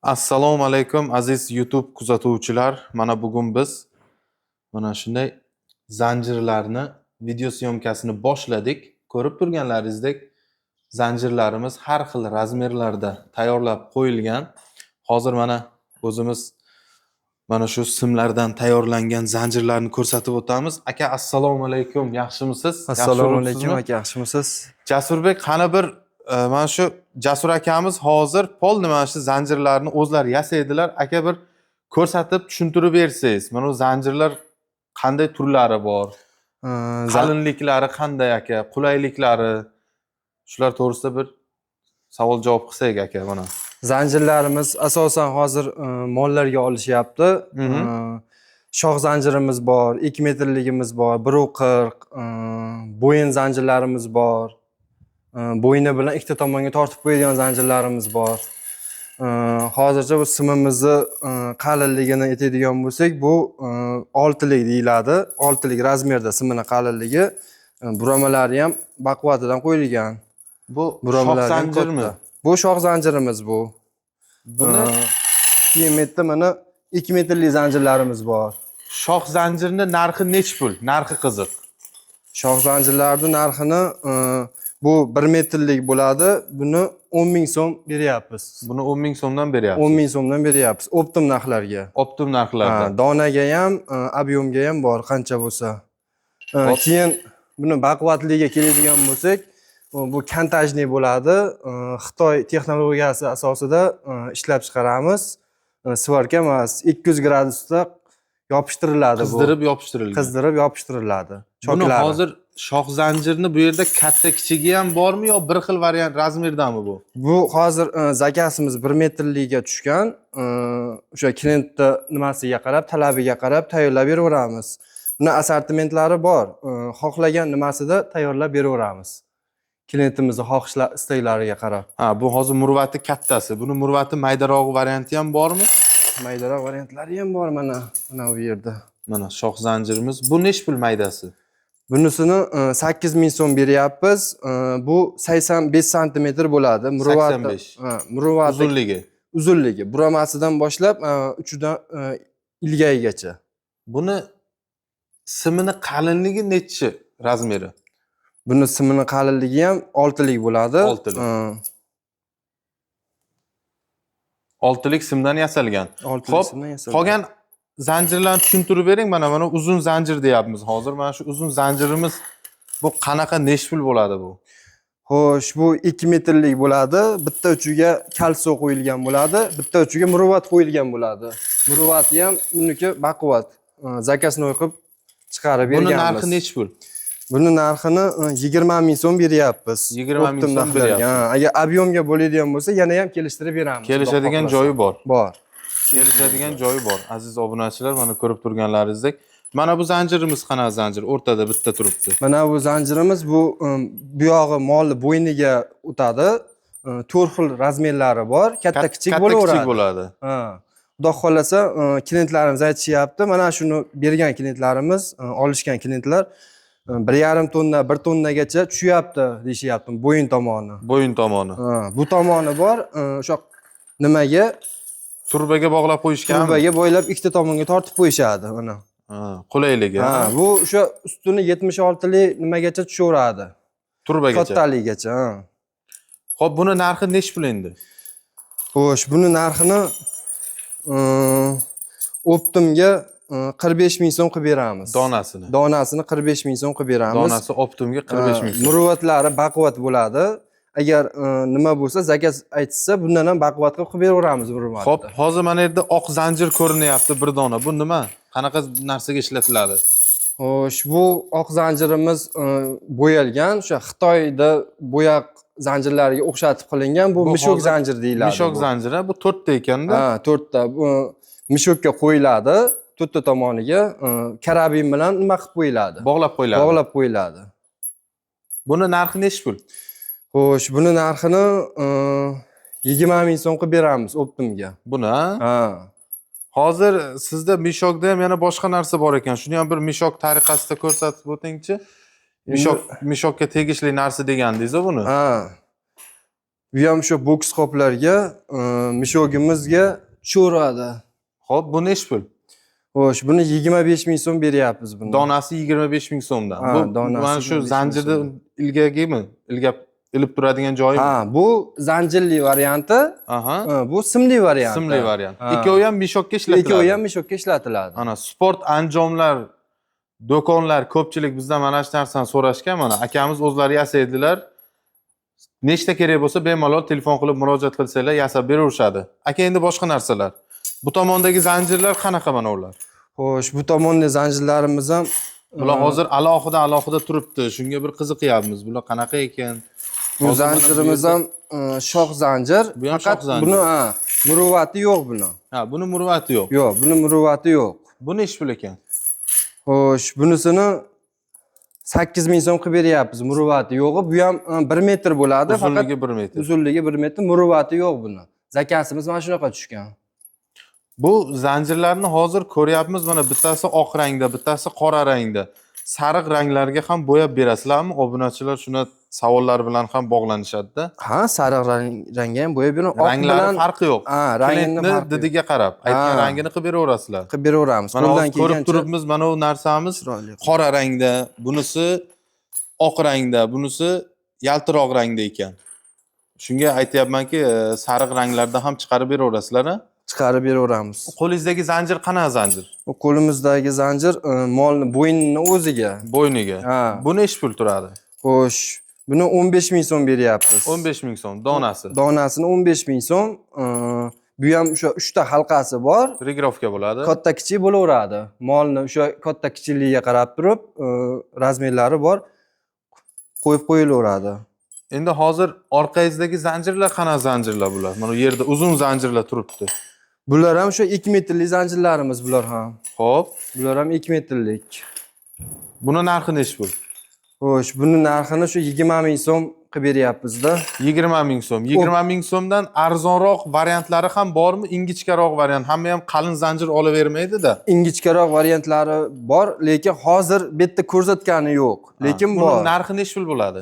Assalomu alaykum aziz YouTube kuzatuvchilar. Mana bugun biz mana shunday zanjirlarni video syomkasini boshladik. Ko'rib turganlaringizdek, zanjirlarimiz har xil razmerlarda tayyorlab qo'yilgan. Hozir mana o'zimiz mana shu simlardan tayyorlangan zanjirlarni ko'rsatib o'tamiz. Aka, assalomu alaykum. Yaxshimisiz? Assalomu alaykum aka, yaxshimisiz? Jasurbek, qani bir mana shu Jasur akamiz hozir polni mana shu zanjirlarni o'zlari yasaydilar. Aka, bir ko'rsatib tushuntirib bersangiz. Mana bu zanjirlar qanday turlari bor? Qalinliklari qanday aka? Qulayliklari? Shular to'g'risida bir savol javob qilsak aka mana. Zanjirlarimiz asosan hozir mollarga olishyapti. Shox zanjirimiz bor, 2 metrligimiz bor, 1.40, bo'yin zanjirlarimiz bor. Bo'yni bilan ikkita tomonga tortib qo'yadigan zanjirlarimiz bor. Hozircha bu simimizni qalinligini aytadigan bo'lsak, bu 6 lik deyiladi. 6 lik razmerda simini qalinligi. Buramalari ham baquvvatidan qo'yilgan. Bu shox zanjirmi? Bu shox zanjirimiz bu. Buni keyin metda mana 2 metrlik zanjirlarimiz bor. Shox zanjirni narxi nech pul? Narxi qiziq. Shox zanjirlarning narxini bu 1 metrlik bo'ladi. Buni 10 ming so'm beryapmiz. Buni 10 ming so'mdan beryapsiz. 10 ming so'mdan beryapmiz. Optim narxlarga. Optim narxlarda. Donaga ham, ob'yomga ham bor, qancha bo'lsa. Keyin buni baquvvatligiga keladigan bo'lsak, bu kontajniy bo'ladi. Xitoy texnologiyasi asosida ishlab chiqaramiz. Svarka emas, 200 gradusda yopishtiriladi bu. Qizdirib yopishtirilgan. Qizdirib yopishtiriladi. Buni hozir shox zanjirni bu yerda katta kichigi ham bormi yo bir xil variant razmerdami bu? Bu hozir zakasimiz 1 metrligiga tushgan. O'sha klientni nimasiga qarab, talabiga qarab tayyorlab beraveramiz. Buni assortimentlari bor. Xohlagan nimasida tayyorlab beraveramiz. Klientimizning xohishlari, istaklariga qarab. Ha, bu hozir murvati kattasi. Buni murvati maydaroq varianti ham bormi? Maydaroq variantlari ham bor mana bu yerda. Mana shox zanjirimiz. Bu nech pul maydasi? Bunisini 8 ming so'm beryapmiz. Bu 85 sm bo'ladi. Muruvvati. 85. Uzunligi. Uzunligi. Buramasidan boshlab uchidan ilgayigacha. Buni simini qalinligi nechi razmeri? Buni simini qalinligi ham 6 lik bo'ladi. 6 lik. 6 lik simdan yasalgan. Xo'p, qolgan zanjirlarni tushuntirib bering. Mana uzun zanjir deyapmiz hozir. Mana shu uzun zanjirimiz bu qanaqa nech pul bo'ladi bu? Xo'sh, bu 2 metrlik bo'ladi. Bitta uchiga kalso qo'yilgan bo'ladi, bitta uchiga muruvvat qo'yilgan bo'ladi. Muruvvati ham uniki baquvvat. Zakasini o'qib chiqarib berganmiz. Buni narxi nech pul? Buni narxini 20 ming so'm beryapmiz. 20 ming so'm beryapsiz. Agar ob'yomga bo'ladigan bo'lsa, yana ham kelishtirib beramiz. Kelishadigan joyi bor. Bor. Kelishadigan joyi bor. Aziz obunachilar, mana ko'rib turganlaringizdek. Mana bu zanjirimiz qanaqa zanjir? O'rtada bitta turibdi. Mana bu zanjirimiz bu yog'i molni bo'yniga o'tadi. 4 xil razmerlari bor. Katta kichik bo'laveradi. Katta kichik bo'ladi. Xudo xolasa, klientlarimiz aytishyapti. Mana shuni bergan klientlarimiz, olishgan klientlar 1,5 tonna, 1 tonnagacha tushyapti deyishyapti, bo'yin tomoni. Bo'yin tomoni. Bu tomoni bor. O'sha nimaga? Turbaga bog'lab qo'yishgan. Turbaga bo'ylab ikkita tomonga tortib qo'yishadi mana. Qulayligi. Bu o'sha ustuni 76 lik nimagacha tushaveradi. Turbagacha. Kattaligigacha. Xo'p, buni narxi nech pul endi? Xo'sh, buni narxini Optimga 45 ming so'm qilib beramiz. Donasini. Donasini 45 ming so'm qilib beramiz. Donasi Optimga 45 ming so'm. Muruvvatlari baquvvat bo'ladi. Agar nima bo'lsa, zakas aytsa, bundan ham baquvvat qilib beraveramiz muruvvatni. Xo'p, hozir mana yerda oq zanjir ko'rinyapti bir dona. Bu nima? Qanaqa narsaga ishlatiladi? Xo'sh, bu oq zanjirimiz bo'yalgan, o'sha Xitoyda bo'yaq zanjirlariga o'xshatib qilingan. Bu mishok zanjir deyiladi. Mishok zanjiri, bu 4 ta ekanda. 4 ta. Bu mishokka qo'yiladi. 4 ta tomoniga karabin bilan nima qilib qo'yiladi? Bog'lab qo'yiladi. Bog'lab qo'yiladi. Buni narxi nech pul? Xo'sh, buni narxini 20 ming so'm qilib beramiz Optimga. Buni? Hozir sizda mishokda ham yana boshqa narsa bor ekan. Shuni ham bir mishok tariqasida ko'rsatib o'tingchi. Mishokka tegishli narsa degandingiz-ku buni. Bu ham shu boks qoplarga, mishogimizga tushiradi. Xo'p, bu nechi pul? Xo'sh, buni 25 ming so'm beryapmiz buni. Donasi 25 ming so'mdan. Ha, Bu donasi mana shu 25 ming zanjirda ilgagimi? Ilib turadigan joyimi? Ha, bu zanjirli varianti, Aha. bu simli varianti. Simli variant. Ha. Ikkovi ham mishokka ishlatiladi. Ikkovi ham mishokka ishlatiladi. Ana sport anjomlar, do'konlar ko'pchilik bizdan mana shu narsani so'rashgan. Mana akamiz o'zlari yasaydilar. Nechta kerak bo'lsa bemalol telefon qilib murojaat qilsanglar yasab beraverishadi. Aka, endi boshqa narsalar. Bu tomondagi zanjirlar qanaqa mana ular? Xo'sh, bu tomonda zanjirlarimiz ham Bular hozir alohida turibdi. Shunga bir qiziqyapmiz. Bular qanaqa ekan? bu zanjirimiz ham shox zanjir. Bu ham Faqat shox zanjir. buni muruvvati yo'q buni. Ha, buni muruvvati yo'q. Yo'q, buni muruvvati yo'q. Bu nechi pul ekan? Xo'sh, bunisini 8 ming so'm qilib beryapmiz. Muruvvati yo'g'i. Bu ham 1 metr bo'ladi, faqat Uzunligi 1 metr. uzunligi 1 metr, muruvvati yo'q buni. Zakasimiz mana shunaqa tushgan. Bu zanjirlarni hozir ko'ryapmiz, mana bittasi oq rangda, bittasi qora rangda. Sariq ranglarga ham bo'yab berasizlarmi? Obunachilar shuna savollar bilan ham bog'lanishadi-da. Ha, sariq rangga ham bo'yab beraman. Ranglari farqi yo'q. Ha, rangini Klientni farqi yo'q. didiga qarab, aytgan Ha. rangini qilib beraverasizlar. Qilib beraveramiz. Mana Qo'ldan hozir ko'rib kelgancha turibmiz, mana bu narsamiz chiroyli. qora rangda, bunisi oq rangda, bunisi yaltiroq rangda ekan. Shunga aytayapmanki, sariq ranglarda ham chiqarib beraverasizlar-a? Chiqarib beraveramiz. Qo'lingizdagi zanjir qanaqa zanjir? Bu qo'limizdagi zanjir molni bo'ynini o'ziga. Bo'yniga. Ha. Bu nechi pul turadi? Xo'sh, buni 15 ming so'm beryapmiz. 15 ming so'm donasi. Donasini 15 ming so'm. Bu ham o'sha 3 ta halqasi bor. Regrovka bo'ladi. Katta kichik bo'laveradi. Molni o'sha katta kichikligiga qarab turib, razmerlari bor. Qo'yib qo'yilaveradi. Endi hozir orqangizdagi zanjirlar qanaqa zanjirlar bular? Mana bu yerda uzun zanjirlar turibdi. Bular ham o'sha 2 metrlik zanjirlarimiz bular ham. Xo'p, Bular ham 2 metrlik. buni narxi nechi pul? Xo'sh, buni narxini shu 20 ming so'm qilib beryapmiz-da. 20 ming so'm. 20 ming so'mdan arzonroq variantlari ham bormi? Ingichkaroq variant. Hamma ham qalin zanjir olavermaydi-da. Ingichkaroq variantlari bor, lekin hozir bu yerda ko'rsatgani yo'q. Lekin bor. Buni narxi nechi pul bo'ladi?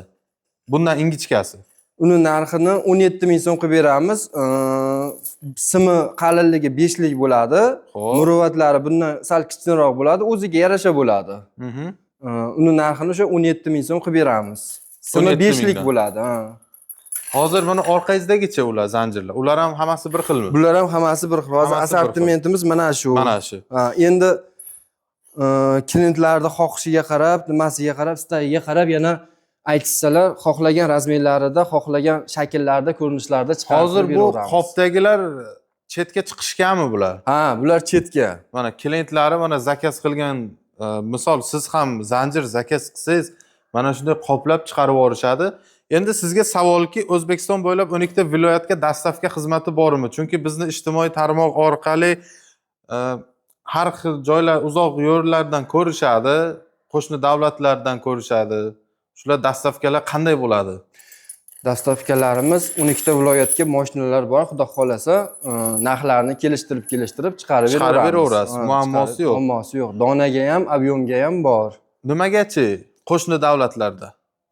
Bundan ingichkasi. Uni narxini 17 ming so'm qilib beramiz. Simi qalinligi 5 lik bo'ladi. Xo'p. Muruvvatlari bundan sal kichikroq bo'ladi, o'ziga yarasha bo'ladi. Uni narxini o'sha 17 ming so'm qilib beramiz. Simi 17 5 lik mingdan. bo'ladi, Hozir mana orqangizdagicha ular zanjirlar. Ular ham hammasi bir xilmi? Bular ham hammasi bir xil. Hozir Hammasi bir xil. assortimentimiz mana shu. Mana shu. Endi klientlarning xohishiga qarab, nimasiga qarab, istagiga qarab yana aytsalar, xohlagan razmerlarida, xohlagan shakllarda, ko'rinishlarda chiqarib Hozir bu beraveramiz. qopdagilar chetga chiqishganmi bular? Ha, bular chetga. Mana klientlari mana zakaz qilgan, misol siz ham zanjir zakaz qilsangiz, mana shunday qoplab chiqarib yuborishadi. Endi sizga savolki, O'zbekiston bo'ylab 12 ta viloyatga dastavka xizmati bormi? Chunki bizni ijtimoiy tarmoq orqali har xil joylar, uzoq yo'llardan ko'rishadi, qo'shni davlatlardan ko'rishadi. Shular dastavkalar qanday bo'ladi? Dastavkalarimiz 12 ta viloyatga mashinalar bor, xudo xolasa, narxlarni kelishtirib chiqarib beraverasiz. Muammosi yo'q. Muammosi yo'q. Donaga ham, obyomga ham bor. Nimagachi? Qo'shni davlatlarda.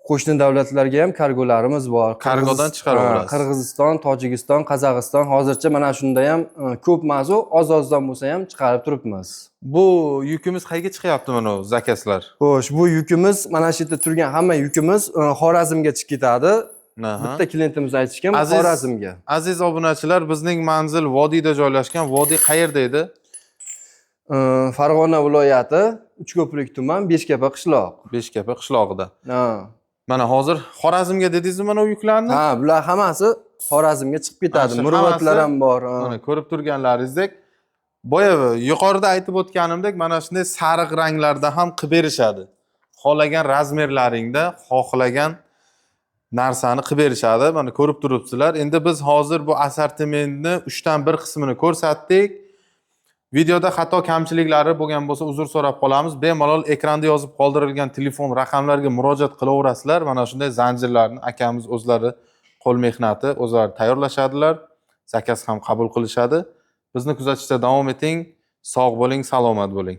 Qo'shni davlatlarga ham kargolarimiz bor. Kargodan chiqaraverasiz. Qirg'iziston, Tojikiston, Qozog'iston, hozircha mana shunda ham ko'p mazu, oz-ozdan bo'lsa ham chiqarib turibmiz. Bu yukimiz qayerga chiqyapti mana bu zakazlar? Xo'sh, bu yukimiz mana shu yerda turgan hamma yukimiz Xorazmga chiqib ketadi. Bitta klientimiz aytishgan, Xorazmga. Aziz obunachilar, bizning manzil vodiyda joylashgan. Vodiy qayerda edi? Farg'ona viloyati, Uchko'prik tuman, Beshkapa qishloq. Beshkapa qishlog'ida. Ha. Mana hozir Xorazmga dedingizmi mana bu yuklarni? Ha, bular hammasi Xorazmga chiqib ketadi. Shu Muruvvatlar ham bor. Mana ko'rib turganlaringizdek, boya yuqorida aytib o'tganimdek, mana shunday sariq ranglarda ham qilib berishadi. Xohlagan razmerlaringda, xohlagan narsani qilib berishadi. Mana ko'rib turibsizlar. Endi biz hozir bu assortimentni 3 dan 1 qismini ko'rsatdik. Videoda xato kamchiliklari bo'lgan bo'lsa uzr so'rab qolamiz. Bemalol ekranda yozib qoldirilgan telefon raqamlariga murojaat qilaverasizlar. Mana shunday zanjirlarni akamiz o'zlari qo'l mehnati, o'zlari tayyorlashadilar. Zakaz ham qabul qilishadi. Bizni kuzatishda davom eting. Sog' bo'ling, salomat bo'ling.